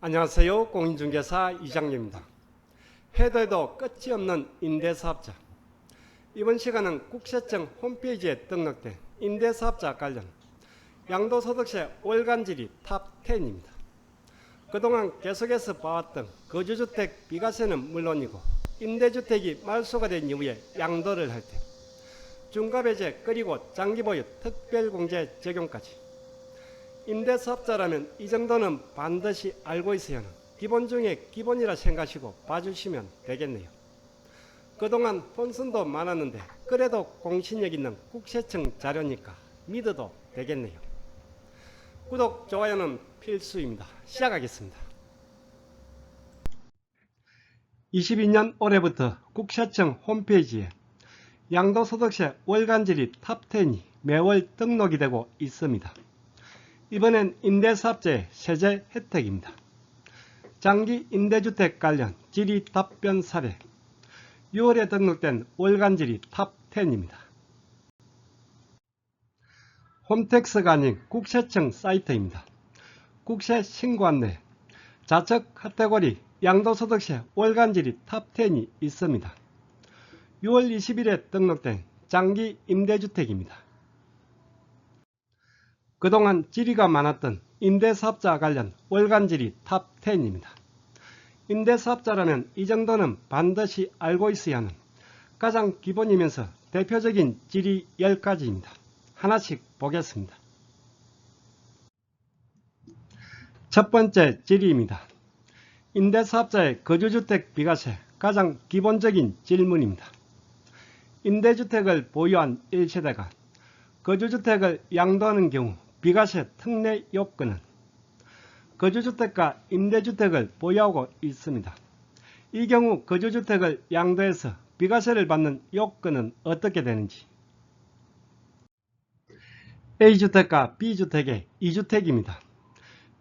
안녕하세요. 공인중개사 이장님입니다. 해도 해도 끝이 없는 임대사업자. 이번 시간은 국세청 홈페이지에 등록된 임대사업자 관련 양도소득세 월간질이 탑10입니다. 그동안 계속해서 봐왔던 거주주택 비과세는 물론이고 임대주택이 말소가 된 이후에 양도를 할 때 중과배제 그리고 장기보유 특별공제 적용까지 임대사업자라면 이 정도는 반드시 알고 있어야 하는 기본 중에 기본이라 생각하시고 봐주시면 되겠네요. 그동안 혼선도 많았는데 그래도 공신력 있는 국세청 자료니까 믿어도 되겠네요. 구독, 좋아요는 필수입니다. 시작하겠습니다. 22년 올해부터 국세청 홈페이지에 양도소득세 월간질이 탑10이 매월 등록이 되고 있습니다. 이번엔 임대사업자의 세제 혜택입니다. 장기 임대주택 관련 질의 답변 사례 6월에 등록된 월간질이 탑10입니다. 홈택스가 아닌 국세청 사이트입니다. 국세 신고 안내 좌측 카테고리 양도소득세 월간질이 탑10이 있습니다. 6월 20일에 등록된 장기 임대주택입니다. 그동안 질의가 많았던 임대사업자 관련 월간질이 탑10입니다. 임대사업자라면 이 정도는 반드시 알고 있어야 하는 가장 기본이면서 대표적인 질의 10가지입니다. 하나씩 보겠습니다. 첫 번째 질의입니다. 임대사업자의 거주주택 비과세 가장 기본적인 질문입니다. 임대주택을 보유한 1세대가 거주주택을 양도하는 경우 비과세 특례 요건은 거주주택과 임대주택을 보유하고 있습니다. 이 경우 거주주택을 양도해서 비과세를 받는 요건은 어떻게 되는지 A주택과 B주택의 2주택입니다.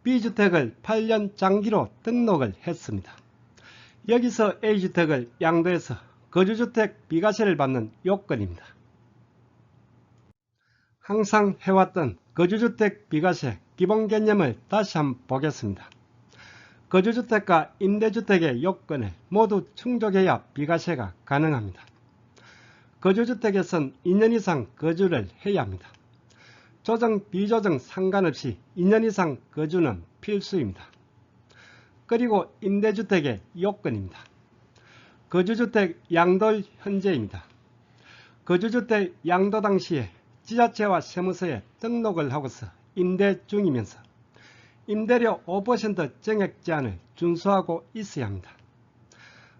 B주택을 8년 장기로 등록을 했습니다. 여기서 A주택을 양도해서 거주주택 비과세를 받는 요건입니다. 항상 해왔던 거주주택 비과세 기본 개념을 다시 한번 보겠습니다. 거주주택과 임대주택의 요건을 모두 충족해야 비과세가 가능합니다. 거주주택에선 2년 이상 거주를 해야 합니다. 조정 비조정 상관없이 2년 이상 거주는 필수입니다. 그리고 임대주택의 요건입니다. 거주주택 양도일 현재입니다. 거주주택 양도 당시에 지자체와 세무서에 등록을 하고서 임대 중이면서 임대료 5% 정액 제한을 준수하고 있어야 합니다.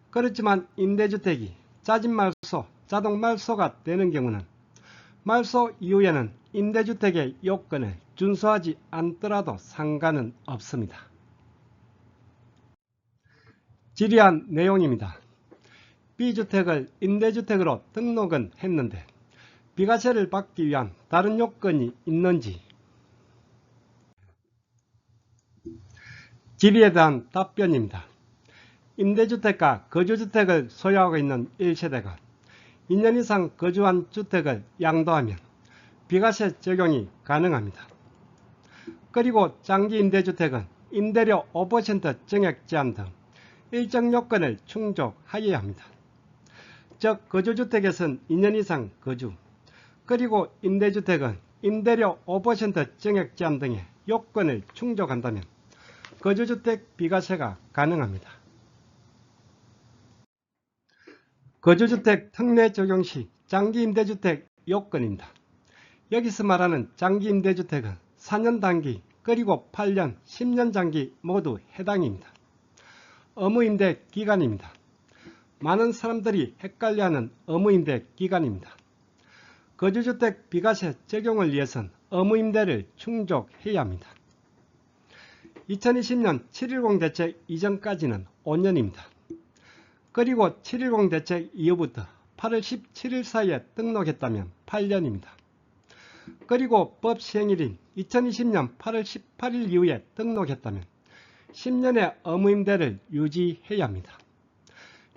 그렇지만 임대주택이 자진말소, 자동말소가 되는 경우는 말소 이후에는 임대주택의 요건을 준수하지 않더라도 상관은 없습니다. 질의한 내용입니다. B주택을 임대주택으로 등록은 했는데 비과세를 받기 위한 다른 요건이 있는지 질의에 대한 답변입니다. 임대주택과 거주주택을 소유하고 있는 1세대가 2년 이상 거주한 주택을 양도하면 비과세 적용이 가능합니다. 그리고 장기 임대주택은 임대료 5% 정액 제한 등 일정 요건을 충족하여야 합니다. 즉 거주주택에선 2년 이상 거주, 그리고 임대주택은 임대료 5% 정액 제한 등의 요건을 충족한다면 거주주택 비과세가 가능합니다. 거주주택 특례 적용 시 장기임대주택 요건입니다. 여기서 말하는 장기임대주택은 4년 단기 그리고 8년, 10년 장기 모두 해당입니다. 의무임대 기간입니다. 많은 사람들이 헷갈려하는 의무임대 기간입니다. 거주주택 비과세 적용을 위해선 의무임대를 충족해야 합니다. 2020년 7.10 대책 이전까지는 5년입니다. 그리고 7.10 대책 이후부터 8월 17일 사이에 등록했다면 8년입니다. 그리고 법 시행일인 2020년 8월 18일 이후에 등록했다면 10년의 의무임대를 유지해야 합니다.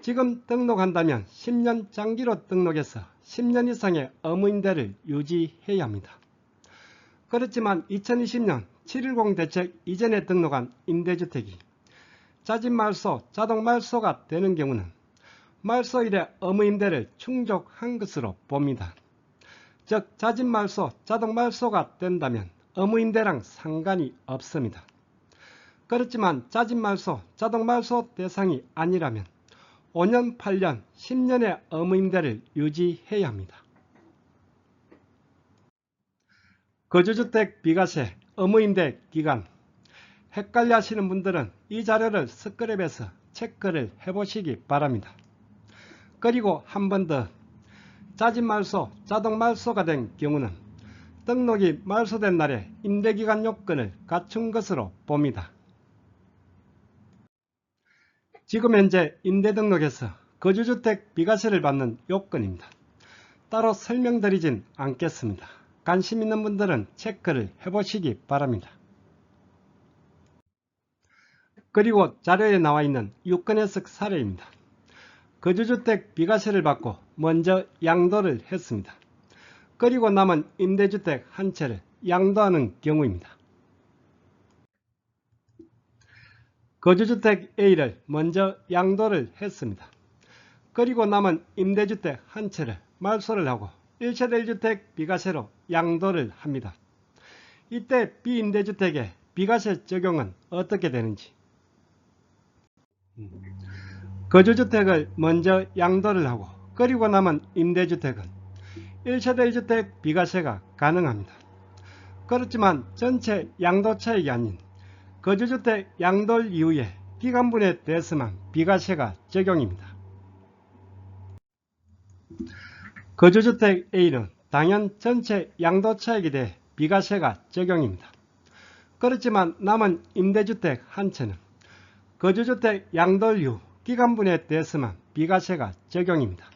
지금 등록한다면 10년 장기로 등록해서 10년 이상의 의무임대를 유지해야 합니다. 그렇지만 2020년 7.10 대책 이전에 등록한 임대주택이 자진말소, 자동말소가 되는 경우는 말소일에 의무임대를 충족한 것으로 봅니다. 즉 자진말소, 자동말소가 된다면 의무임대랑 상관이 없습니다. 그렇지만 자진말소, 자동말소 대상이 아니라면 5년, 8년, 10년의 의무임대를 유지해야 합니다. 거주주택 비과세 의무임대 기간 헷갈려 하시는 분들은 이 자료를 스크랩해서 체크를 해보시기 바랍니다. 그리고 한 번 더 자진말소, 자동말소가 된 경우는 등록이 말소된 날에 임대기간 요건을 갖춘 것으로 봅니다. 지금 현재 임대등록에서 거주주택 비과세를 받는 요건입니다. 따로 설명드리진 않겠습니다. 관심 있는 분들은 체크를 해보시기 바랍니다. 그리고 자료에 나와 있는 유권해석 사례입니다. 거주주택 비과세를 받고 먼저 양도를 했습니다. 그리고 남은 임대주택 한 채를 양도하는 경우입니다. 거주주택 A를 먼저 양도를 했습니다. 그리고 남은 임대주택 한 채를 말소를 하고 1세대 1주택 비과세로 양도를 합니다. 이때 B임대주택의 비과세 적용은 어떻게 되는지 거주주택을 먼저 양도를 하고 그리고 남은 임대주택은 1세대 1주택 비과세가 가능합니다. 그렇지만 전체 양도 차익이 아닌 거주주택 양도일 이후에 기간분에 대해서만 비과세가 적용입니다. 거주주택 A는 당연 전체 양도 차익에 대해 비과세가 적용입니다. 그렇지만 남은 임대주택 한 채는 거주주택 양도일 이후 기간분에 대해서만 비과세가 적용입니다.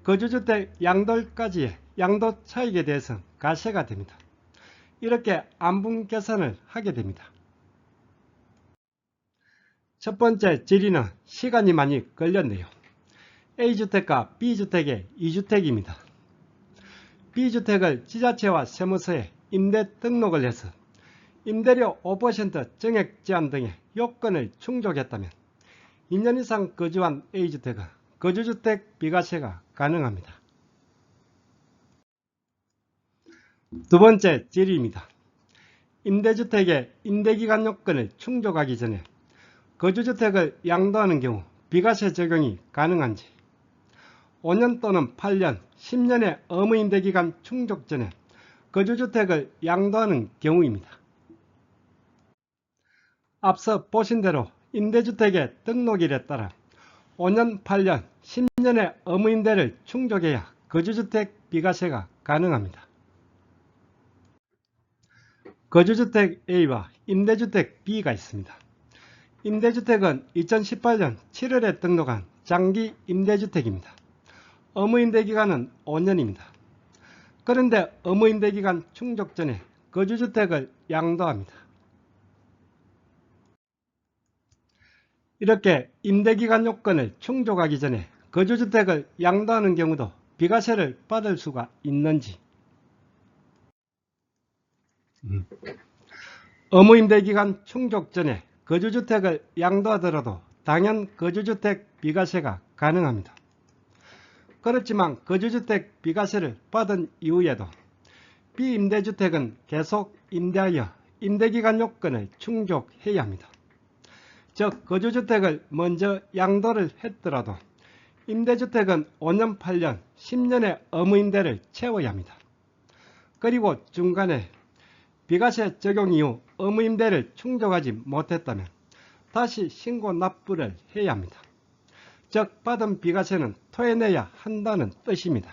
거주주택 양도일까지의 양도 차익에 대해서는 과세가 됩니다. 이렇게 안분 계산을 하게 됩니다. 첫 번째 질의는 시간이 많이 걸렸네요. A주택과 B주택의 2주택입니다. B주택을 지자체와 세무서에 임대 등록을 해서 임대료 5% 정액 제한 등의 요건을 충족했다면 2년 이상 거주한 A주택은 거주주택 비과세가 가능합니다. 두 번째 질의입니다. 임대주택의 임대기간 요건을 충족하기 전에 거주주택을 양도하는 경우 비과세 적용이 가능한지 5년 또는 8년, 10년의 의무임대기간 충족 전에 거주주택을 양도하는 경우입니다. 앞서 보신 대로 임대주택의 등록일에 따라 5년, 8년, 10년의 의무임대를 충족해야 거주주택 비과세가 가능합니다. 거주주택 A와 임대주택 B가 있습니다. 임대주택은 2018년 7월에 등록한 장기 임대주택입니다. 의무임대기간은 5년입니다. 그런데 의무임대기간 충족 전에 거주주택을 양도합니다. 이렇게 임대기간 요건을 충족하기 전에 거주주택을 양도하는 경우도 비과세를 받을 수가 있는지 의무임대기간 충족 전에 거주주택을 양도하더라도 당연 거주주택 비과세가 가능합니다. 그렇지만 거주주택 비과세를 받은 이후에도 B임대주택은 계속 임대하여 임대기간 요건을 충족해야 합니다. 즉 거주주택을 먼저 양도를 했더라도 임대주택은 5년, 8년, 10년의 의무임대를 채워야 합니다. 그리고 중간에 비과세 적용 이후 의무임대를 충족하지 못했다면 다시 신고 납부를 해야 합니다. 즉 받은 비과세는 토해내야 한다는 뜻입니다.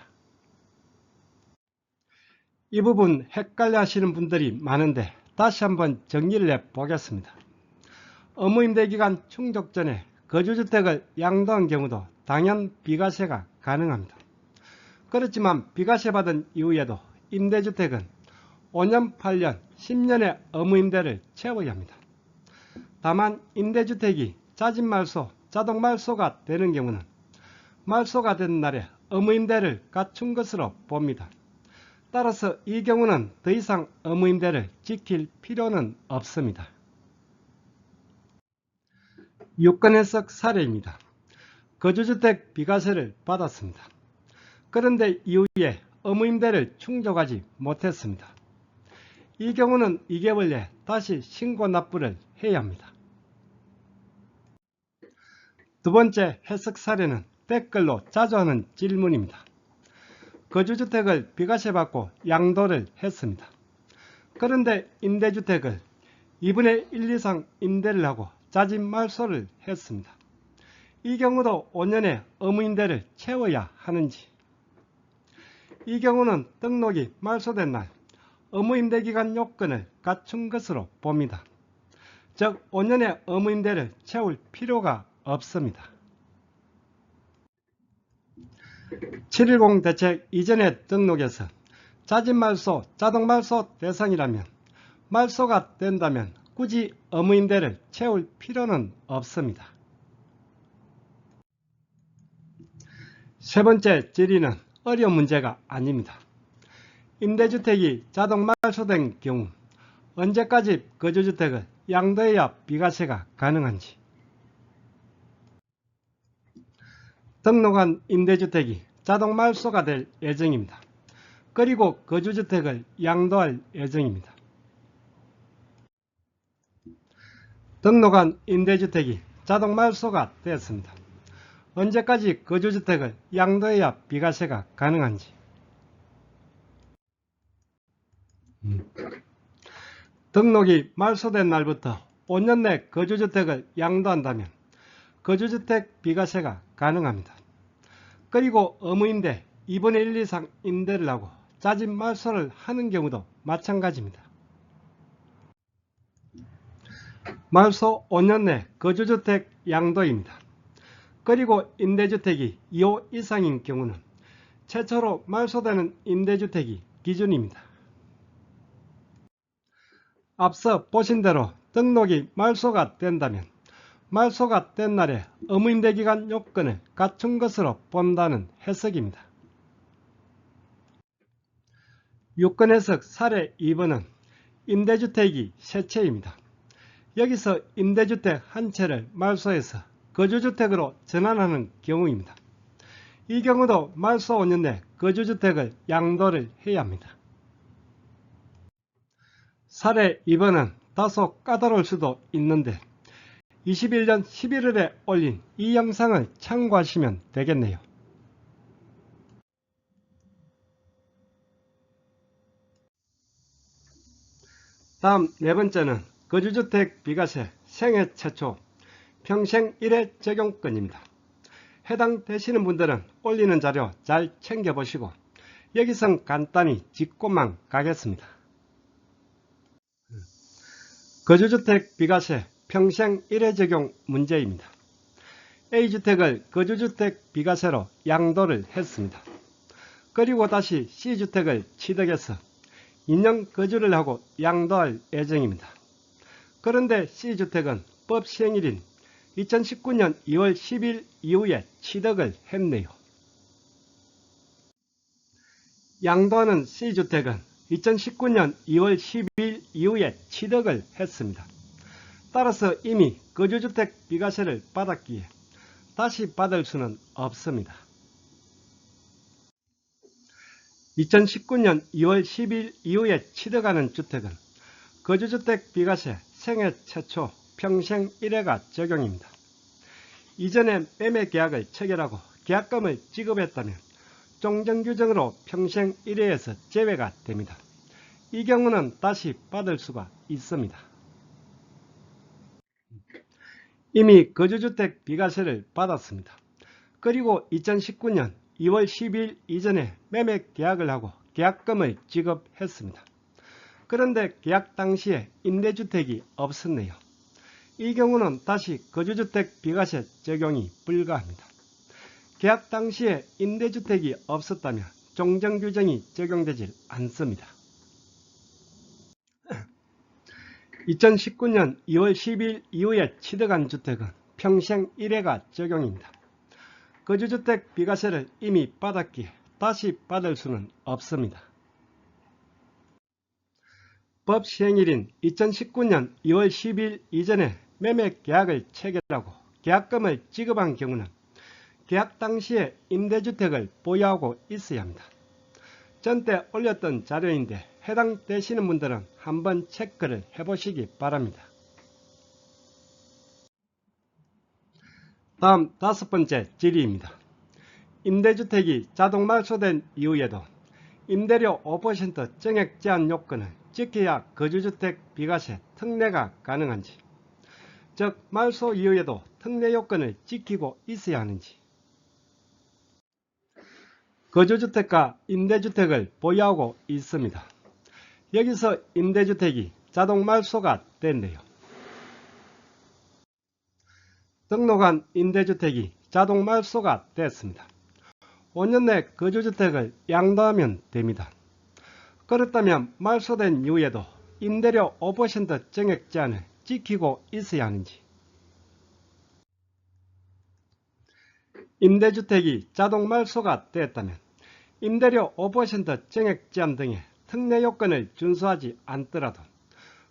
이 부분 헷갈려 하시는 분들이 많은데 다시 한번 정리를 해 보겠습니다. 의무임대기간 충족 전에 거주주택을 양도한 경우도 당연 비과세가 가능합니다. 그렇지만 비과세 받은 이후에도 임대주택은 5년, 8년, 10년의 의무임대를 채워야 합니다. 다만 임대주택이 자진말소, 자동말소가 되는 경우는 말소가 된 날에 의무임대를 갖춘 것으로 봅니다. 따라서 이 경우는 더 이상 의무임대를 지킬 필요는 없습니다. 유권 해석 사례입니다. 거주주택 비과세를 받았습니다. 그런데 이후에 의무임대를 충족하지 못했습니다. 이 경우는 2개월 내에 다시 신고 납부를 해야 합니다. 두 번째 해석 사례는 댓글로 자주 하는 질문입니다. 거주주택을 비과세 받고 양도를 했습니다. 그런데 임대주택을 2분의 1 이상 임대를 하고 자진 말소를 했습니다. 이 경우도 5년의 의무임대를 채워야 하는지, 이 경우는 등록이 말소된 날 의무임대기간 요건을 갖춘 것으로 봅니다. 즉 5년의 의무임대를 채울 필요가 없습니다. 710 대책 이전의 등록에서 자진말소, 자동말소 대상이라면 말소가 된다면 굳이 의무임대를 채울 필요는 없습니다. 세 번째 질의는 어려운 문제가 아닙니다. 임대주택이 자동 말소된 경우 언제까지 거주주택을 양도해야 비과세가 가능한지, 등록한 임대주택이 자동 말소가 될 예정입니다. 그리고 거주주택을 양도할 예정입니다. 등록한 임대주택이 자동 말소가 되었습니다. 언제까지 거주주택을 양도해야 비과세가 가능한지, 등록이 말소된 날부터 5년 내 거주주택을 양도한다면 거주주택 비과세가 가능합니다. 그리고 의무임대 2분의 1 이상 임대를 하고 자진 말소를 하는 경우도 마찬가지입니다. 말소 5년 내 거주주택 양도입니다. 그리고 임대주택이 2호 이상인 경우는 최초로 말소되는 임대주택이 기준입니다. 앞서 보신 대로 등록이 말소가 된다면 말소가 된 날에 의무임대기간 요건을 갖춘 것으로 본다는 해석입니다. 유권 해석 사례 2번은 임대주택이 세 채입니다. 여기서 임대주택 한 채를 말소해서 거주주택으로 전환하는 경우입니다. 이 경우도 말소 5년 내 거주주택을 양도를 해야 합니다. 사례 2번은 다소 까다로울 수도 있는데 21년 11월에 올린 이 영상을 참고하시면 되겠네요. 다음 네 번째는 거주주택 비과세 생애 최초 평생 1회 적용권입니다. 해당되시는 분들은 올리는 자료 잘 챙겨보시고 여기선 간단히 짚고만 가겠습니다. 거주주택 비과세 평생 1회 적용 문제입니다. A주택을 거주주택 비과세로 양도를 했습니다. 그리고 다시 C주택을 취득해서 2년 거주를 하고 양도할 예정입니다. 그런데 C주택은 법 시행일인 2019년 2월 10일 이후에 취득을 했네요. 양도하는 C주택은 2019년 2월 10일 이후에 취득을 했습니다. 따라서 이미 거주주택 비과세를 받았기에 다시 받을 수는 없습니다. 2019년 2월 10일 이후에 취득하는 주택은 거주주택 비과세 생애 최초 평생 1회가 적용입니다. 이전에 매매 계약을 체결하고 계약금을 지급했다면 종전규정으로 평생 1회에서 제외가 됩니다. 이 경우는 다시 받을 수가 있습니다. 이미 거주주택 비과세를 받았습니다. 그리고 2019년 2월 10일 이전에 매매 계약을 하고 계약금을 지급했습니다. 그런데 계약 당시에 임대주택이 없었네요. 이 경우는 다시 거주주택 비과세 적용이 불가합니다. 계약 당시에 임대주택이 없었다면 종전규정이 적용되질 않습니다. 2019년 2월 10일 이후에 취득한 주택은 평생 1회가 적용입니다. 거주주택 비과세를 이미 받았기에 다시 받을 수는 없습니다. 법 시행일인 2019년 2월 10일 이전에 매매 계약을 체결하고 계약금을 지급한 경우는 계약 당시에 임대주택을 보유하고 있어야 합니다. 전때 올렸던 자료인데 해당되시는 분들은 한번 체크를 해보시기 바랍니다. 다음 5번째 질의입니다. 임대주택이 자동 말소된 이후에도 임대료 5% 증액 제한 요건을 지켜야 거주주택 비과세 특례가 가능한지, 즉 말소 이후에도 특례 요건을 지키고 있어야 하는지, 거주주택과 임대주택을 보유하고 있습니다. 여기서 임대주택이 자동 말소가 된대요. 등록한 임대주택이 자동 말소가 됐습니다. 5년 내 거주주택을 양도하면 됩니다. 그렇다면 말소된 이후에도 임대료 5% 증액 제한을 지키고 있어야 하는지, 임대주택이 자동 말소가 되었다면 임대료 5% 증액 제한 등의 특례 요건을 준수하지 않더라도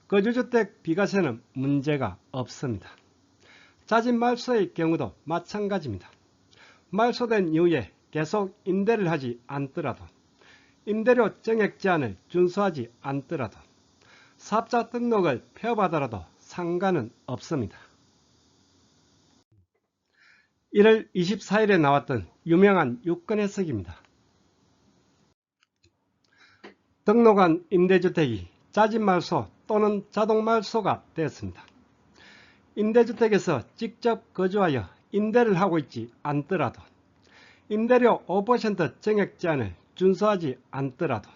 거주주택 비과세는 문제가 없습니다. 자진 말소의 경우도 마찬가지입니다. 말소된 이후에 계속 임대를 하지 않더라도 임대료 증액 제한을 준수하지 않더라도 사업자 등록을 폐업하더라도 상관은 없습니다. 1월 24일에 나왔던 유명한 유권 해석입니다. 등록한 임대주택이 자진 말소 또는 자동 말소가 되었습니다. 임대주택에서 직접 거주하여 임대를 하고 있지 않더라도 임대료 5% 증액 제한을 준수하지 않더라도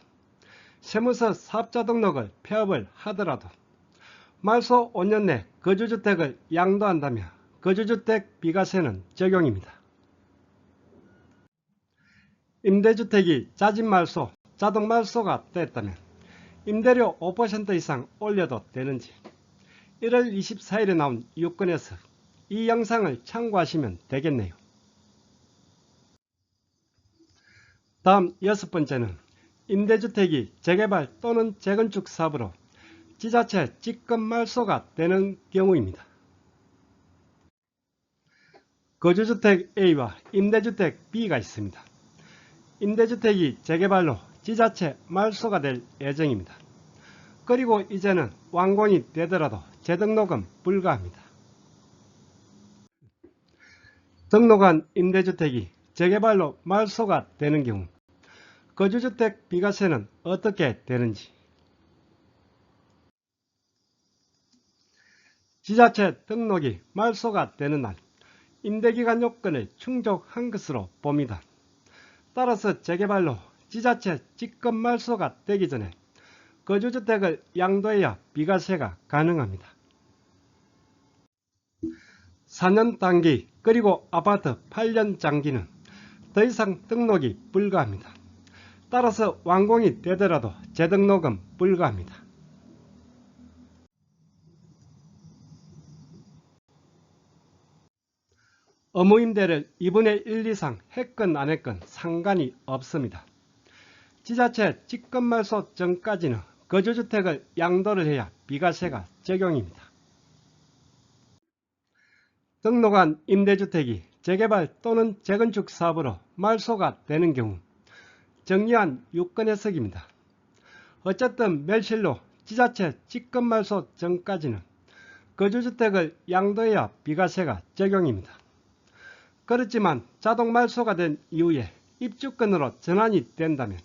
세무서 사업자 등록을 폐업을 하더라도 말소 5년 내 거주주택을 양도한다면 거주주택 비과세는 적용입니다. 임대주택이 자진 말소, 자동 말소가 됐다면 임대료 5% 이상 올려도 되는지 1월 24일에 나온 유권에서 이 영상을 참고하시면 되겠네요. 다음 6번째는 임대주택이 재개발 또는 재건축 사업으로 지자체 직권 말소가 되는 경우입니다. 거주주택 A와 임대주택 B가 있습니다. 임대주택이 재개발로 지자체 말소가 될 예정입니다. 그리고 이제는 완공이 되더라도 재등록은 불가합니다. 등록한 임대주택이 재개발로 말소가 되는 경우 거주주택 비과세는 어떻게 되는지, 지자체 등록이 말소가 되는 날 임대기간 요건을 충족한 것으로 봅니다. 따라서 재개발로 지자체 직권 말소가 되기 전에 거주주택을 양도해야 비과세가 가능합니다. 4년 단기 그리고 아파트 8년 장기는 더 이상 등록이 불가합니다. 따라서 완공이 되더라도 재등록은 불가합니다. 의무임대를 2분의 1 이상 했건 안 했건 상관이 없습니다. 지자체 직권말소 전까지는 거주주택을 양도를 해야 비과세가 적용입니다. 등록한 임대주택이 재개발 또는 재건축 사업으로 말소가 되는 경우 정리한 유권 해석입니다. 어쨌든 멸실로 지자체 직권말소 전까지는 거주주택을 양도해야 비과세가 적용입니다. 그렇지만 자동 말소가 된 이후에 입주권으로 전환이 된다면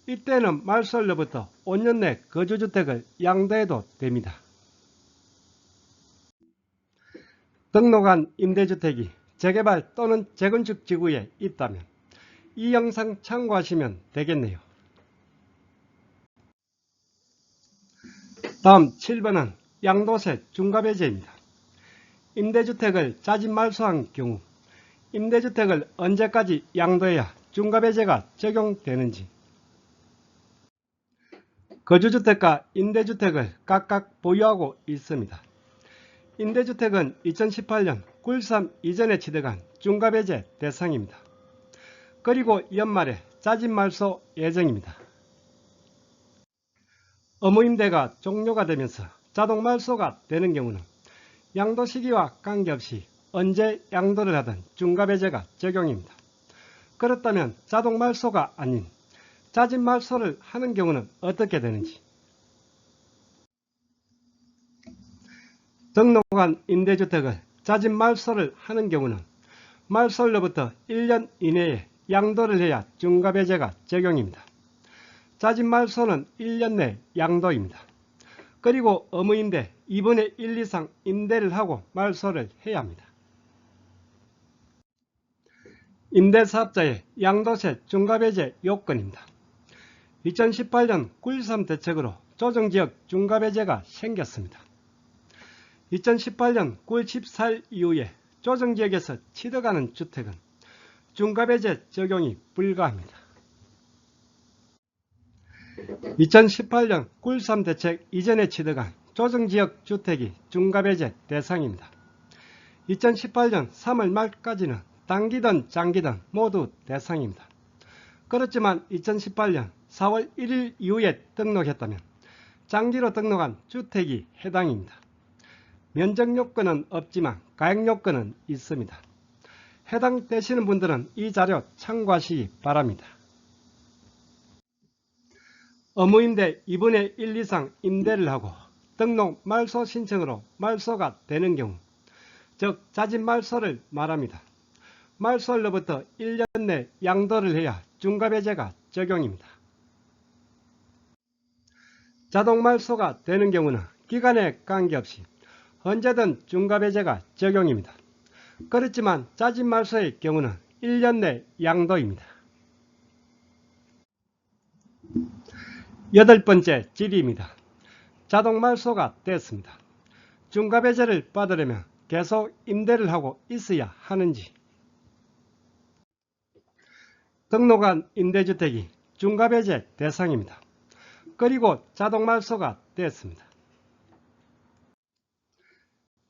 이때는 말소일로부터 5년 내 거주주택을 양도해도 됩니다. 등록한 임대주택이 재개발 또는 재건축 지구에 있다면 이 영상 참고하시면 되겠네요. 다음 7번은 양도세 중과배제입니다. 임대주택을 자진 말소한 경우 임대주택을 언제까지 양도해야 중과배제가 적용되는지, 거주주택과 임대주택을 각각 보유하고 있습니다. 임대주택은 2018년 9.13 이전에 취득한 중과배제 대상입니다. 그리고 연말에 자진 말소 예정입니다. 의무임대가 종료가 되면서 자동 말소가 되는 경우는 양도 시기와 관계없이 언제 양도를 하든 중과배제가 적용입니다. 그렇다면 자동 말소가 아닌 자진 말소를 하는 경우는 어떻게 되는지. 등록한 임대주택을 자진 말소를 하는 경우는 말소일로부터 1년 이내에 양도를 해야 중과배제가 적용입니다. 자진 말소는 1년 내 양도입니다. 그리고 의무임대 2분의 1 이상 임대를 하고 말소를 해야 합니다. 임대사업자의 양도세 중과배제 요건입니다. 2018년 9.13 대책으로 조정지역 중과배제가 생겼습니다. 2018년 9월 14일 이후에 조정지역에서 취득하는 주택은 중과배제 적용이 불가합니다. 2018년 9.13 대책 이전에 취득한 조정지역 주택이 중과배제 대상입니다. 2018년 3월 말까지는 단기든 장기든 모두 대상입니다. 그렇지만 2018년 4월 1일 이후에 등록했다면 장기로 등록한 주택이 해당입니다. 면적 요건은 없지만 가액 요건은 있습니다. 해당되시는 분들은 이 자료 참고하시기 바랍니다. 의무임대 2분의 1 이상 임대를 하고 등록 말소 신청으로 말소가 되는 경우, 즉 자진 말소를 말합니다. 말소일로부터 1년 내 양도를 해야 중과배제가 적용입니다. 자동 말소가 되는 경우는 기간에 관계없이 언제든 중과배제가 적용입니다. 그렇지만 자진 말소의 경우는 1년 내 양도입니다. 8번째 질의입니다. 자동 말소가 됐습니다. 중과배제를 받으려면 계속 임대를 하고 있어야 하는지. 등록한 임대주택이 중과배제 대상입니다. 그리고 자동 말소가 됐습니다.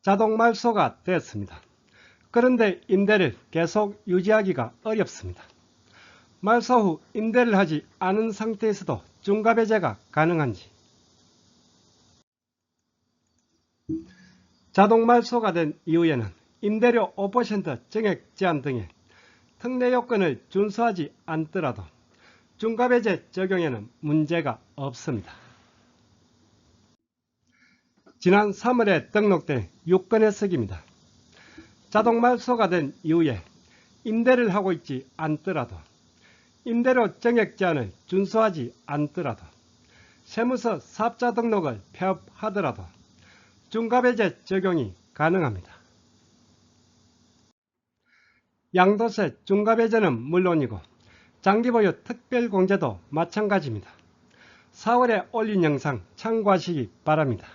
자동 말소가 됐습니다. 그런데 임대를 계속 유지하기가 어렵습니다. 말소 후 임대를 하지 않은 상태에서도 중과배제가 가능한지. 자동 말소가 된 이후에는 임대료 5% 증액 제한 등의 특례 요건을 준수하지 않더라도 중과배제 적용에는 문제가 없습니다. 지난 3월에 등록된 6건 해석입니다. 자동 말소가 된 이후에 임대를 하고 있지 않더라도 임대료 증액 제한을 준수하지 않더라도 세무서 사업자 등록을 폐업하더라도 중과배제 적용이 가능합니다. 양도세 중과배제는 물론이고 장기보유 특별공제도 마찬가지입니다. 4월에 올린 영상 참고하시기 바랍니다.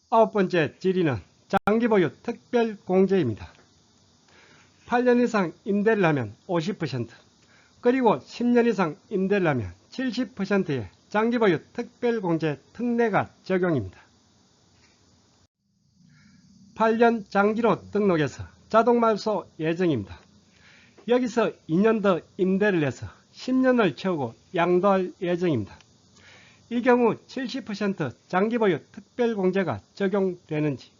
9번째 질의는 장기보유 특별공제입니다. 8년 이상 임대를 하면 50%, 그리고 10년 이상 임대를 하면 70%의 장기보유 특별공제 특례가 적용입니다. 8년 장기로 등록해서 자동말소 예정입니다. 여기서 2년 더 임대를 해서 10년을 채우고 양도할 예정입니다. 이 경우 70% 장기보유 특별공제가 적용되는지.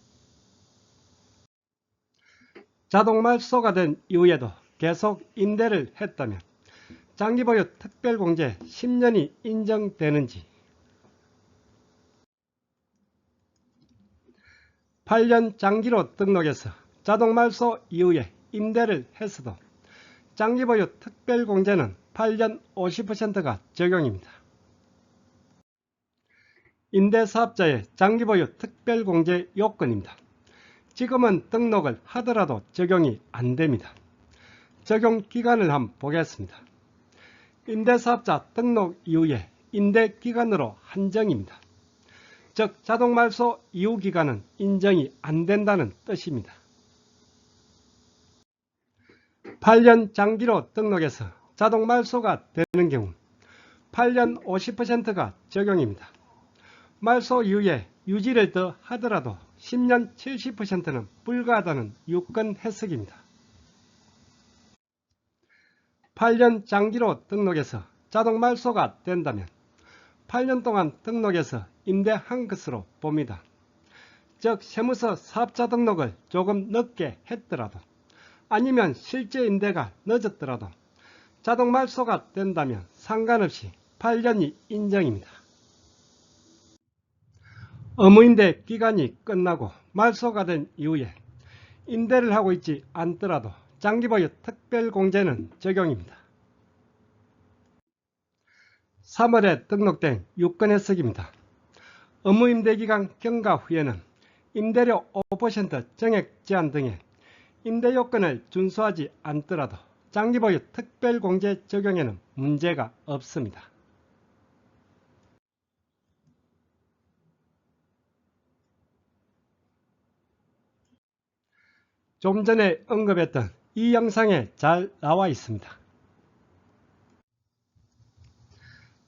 자동말소가 된 이후에도 계속 임대를 했다면 장기보유 특별공제 10년이 인정되는지. 8년 장기로 등록해서 자동말소 이후에 임대를 했어도 장기보유 특별공제는 8년 50%가 적용입니다. 임대사업자의 장기보유 특별공제 요건입니다. 지금은 등록을 하더라도 적용이 안됩니다. 적용 기간을 한번 보겠습니다. 임대사업자 등록 이후에 임대기간으로 한정입니다. 즉 자동말소 이후 기간은 인정이 안된다는 뜻입니다. 8년 장기로 등록해서 자동말소가 되는 경우 8년 50%가 적용입니다. 말소 이후에 유지를 더 하더라도 10년 70%는 불가하다는 유권 해석입니다. 8년 장기로 등록해서 자동말소가 된다면 8년 동안 등록해서 임대한 것으로 봅니다. 즉 세무서 사업자 등록을 조금 늦게 했더라도 아니면 실제 임대가 늦었더라도 자동 말소가 된다면 상관없이 8년이 인정입니다. 의무임대 기간이 끝나고 말소가 된 이후에 임대를 하고 있지 않더라도 장기보유 특별공제는 적용입니다. 3월에 등록된 유권해석입니다. 의무임대기간 경과 후에는 임대료 5% 정액 제한 등의 임대요건을 준수하지 않더라도 장기보유 특별공제 적용에는 문제가 없습니다. 좀 전에 언급했던 이 영상에 잘 나와 있습니다.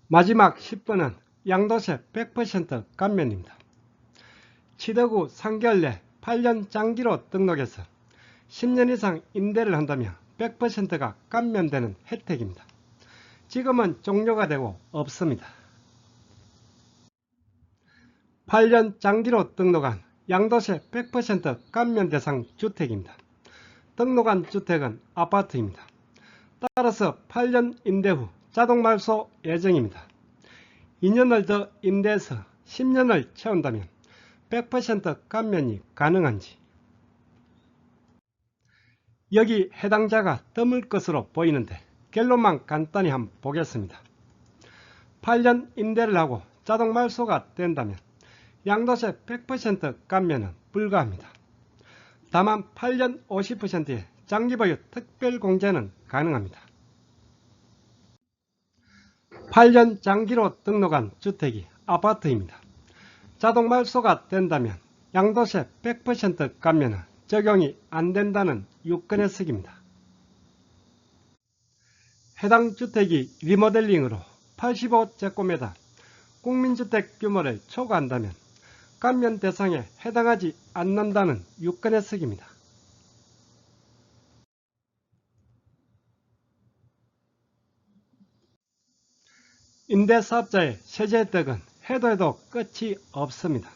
마지막 10번은 양도세 100% 감면입니다. 취득 후 3개월 내 8년 장기로 등록해서 10년 이상 임대를 한다면 100%가 감면되는 혜택입니다. 지금은 종료가 되고 없습니다. 8년 장기로 등록한 양도세 100% 감면 대상 주택입니다. 등록한 주택은 아파트입니다. 따라서 8년 임대 후 자동 말소 예정입니다. 2년을 더 임대해서 10년을 채운다면 100% 감면이 가능한지, 여기 해당자가 드물 것으로 보이는데 결론만 간단히 한번 보겠습니다. 8년 임대를 하고 자동 말소가 된다면 양도세 100% 감면은 불가합니다. 다만 8년 50%의 장기보유 특별공제는 가능합니다. 8년 장기로 등록한 주택이 아파트입니다. 자동 말소가 된다면 양도세 100% 감면은 적용이 안 된다는 유권해석입니다. 해당 주택이 리모델링으로 85제곱미터 국민주택 규모를 초과한다면 감면 대상에 해당하지 않는다는 유권해석입니다. 임대사업자의 세제 혜택은 해도 해도 끝이 없습니다.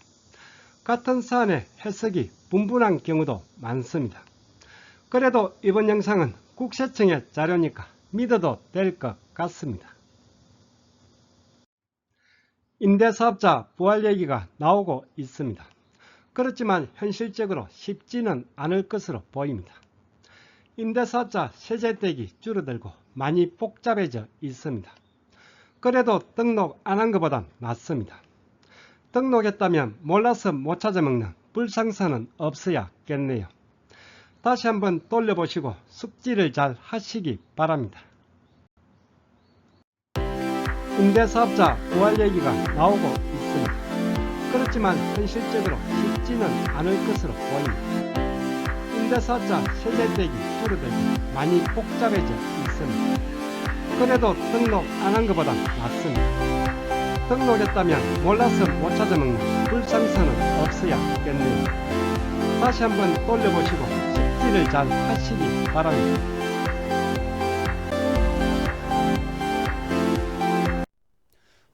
같은 사안의 해석이 분분한 경우도 많습니다. 그래도 이번 영상은 국세청의 자료니까 믿어도 될 것 같습니다. 임대사업자 부활 얘기가 나오고 있습니다. 그렇지만 현실적으로 쉽지는 않을 것으로 보입니다. 임대사업자 세제 혜택이 줄어들고 많이 복잡해져 있습니다. 그래도 등록 안 한 것보단 낫습니다. 등록했다면 몰라서 못 찾아먹는 불상사는 없어야겠네요. 다시 한번 돌려보시고 숙지를 잘 하시기 바랍니다. 임대사업자 부활 얘기가 나오고 있습니다. 그렇지만 현실적으로 쉽지는 않을 것으로 보입니다. 임대사업자 세제 혜택이 줄어들고 많이 복잡해져 있습니다. 그래도 등록 안 한 것보다 낫습니다. 등록했다면 몰라서 못 찾아먹는 불상사는 없어야겠네요. 다시 한번 돌려보시고 숙지를 잘 하시기 바랍니다.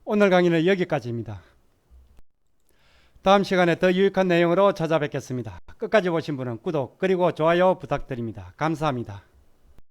오늘 강의는 여기까지입니다. 다음 시간에 더 유익한 내용으로 찾아뵙겠습니다. 끝까지 보신 분은 구독 그리고 좋아요 부탁드립니다. 감사합니다.